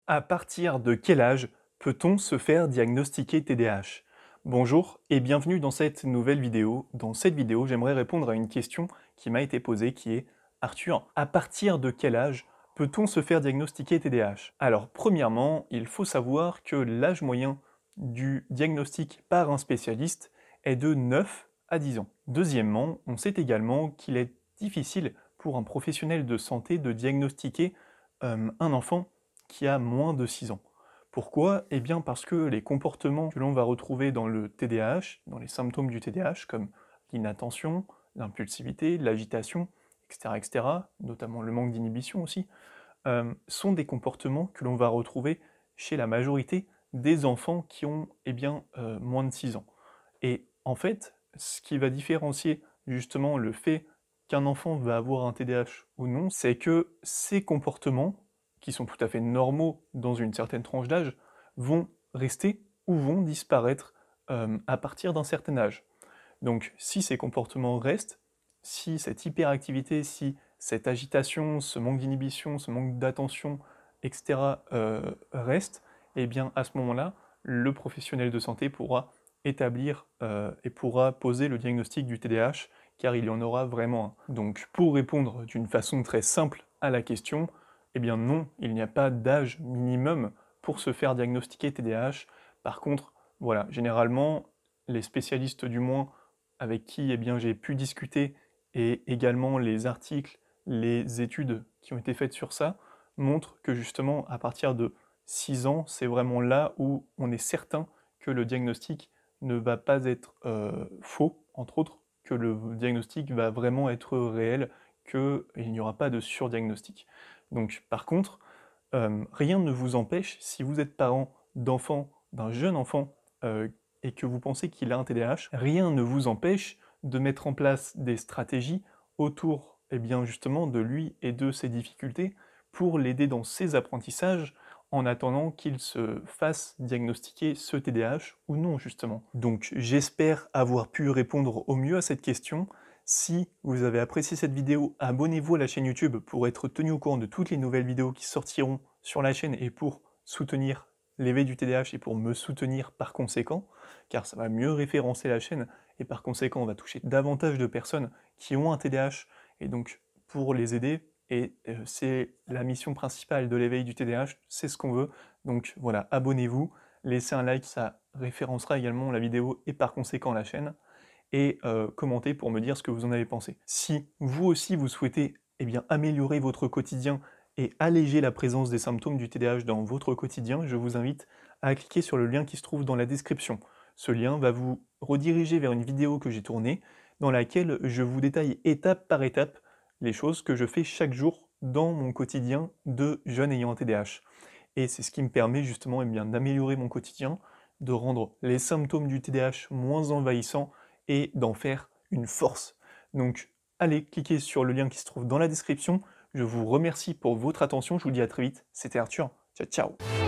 À partir de quel âge peut-on se faire diagnostiquer TDAH? Bonjour et bienvenue dans cette nouvelle vidéo. Dans cette vidéo, j'aimerais répondre à une question qui m'a été posée qui est Arthur, à partir de quel âge peut-on se faire diagnostiquer TDAH? Alors, premièrement, il faut savoir que l'âge moyen du diagnostic par un spécialiste est de 9 à 10 ans. Deuxièmement, on sait également qu'il est difficile pour un professionnel de santé de diagnostiquer un enfant qui a moins de 6 ans. Pourquoi? Eh bien parce que les comportements que l'on va retrouver dans le TDAH, dans les symptômes du TDAH, comme l'inattention, l'impulsivité, l'agitation, etc., notamment le manque d'inhibition aussi, sont des comportements que l'on va retrouver chez la majorité des enfants qui ont moins de 6 ans. Et en fait, ce qui va différencier justement le fait qu'un enfant va avoir un TDAH ou non, c'est que ces comportements, qui sont tout à fait normaux dans une certaine tranche d'âge, vont rester ou vont disparaître à partir d'un certain âge. Donc si ces comportements restent, si cette hyperactivité, si cette agitation, ce manque d'inhibition, ce manque d'attention, etc. Reste, eh bien à ce moment-là, le professionnel de santé pourra établir et pourra poser le diagnostic du TDAH, car il y en aura vraiment un. Donc pour répondre d'une façon très simple à la question, eh bien non, il n'y a pas d'âge minimum pour se faire diagnostiquer TDAH. Par contre, voilà, généralement, les spécialistes du moins avec qui j'ai pu discuter et également les articles, les études qui ont été faites sur ça montrent que justement à partir de 6 ans, c'est vraiment là où on est certain que le diagnostic ne va pas être faux, entre autres, que le diagnostic va vraiment être réel, qu'il n'y aura pas de surdiagnostic. Donc par contre, rien ne vous empêche, si vous êtes parent d'enfant, d'un jeune enfant, et que vous pensez qu'il a un TDAH, rien ne vous empêche de mettre en place des stratégies autour, justement, de lui et de ses difficultés pour l'aider dans ses apprentissages en attendant qu'il se fasse diagnostiquer ce TDAH ou non, justement. Donc j'espère avoir pu répondre au mieux à cette question. Si vous avez apprécié cette vidéo, abonnez-vous à la chaîne YouTube pour être tenu au courant de toutes les nouvelles vidéos qui sortiront sur la chaîne et pour soutenir l'éveil du TDAH et pour me soutenir par conséquent, car ça va mieux référencer la chaîne et par conséquent on va toucher davantage de personnes qui ont un TDAH et donc pour les aider, et c'est la mission principale de l'éveil du TDAH, c'est ce qu'on veut. Donc voilà, abonnez-vous, laissez un like, ça référencera également la vidéo et par conséquent la chaîne, et commentez pour me dire ce que vous en avez pensé. Si vous aussi vous souhaitez améliorer votre quotidien et alléger la présence des symptômes du TDAH dans votre quotidien, je vous invite à cliquer sur le lien qui se trouve dans la description. Ce lien va vous rediriger vers une vidéo que j'ai tournée dans laquelle je vous détaille étape par étape les choses que je fais chaque jour dans mon quotidien de jeune ayant un TDAH. Et c'est ce qui me permet justement d'améliorer mon quotidien, de rendre les symptômes du TDAH moins envahissants et d'en faire une force. Donc allez, cliquez sur le lien qui se trouve dans la description. Je vous remercie pour votre attention, je vous dis à très vite, c'était Arthur, ciao ciao.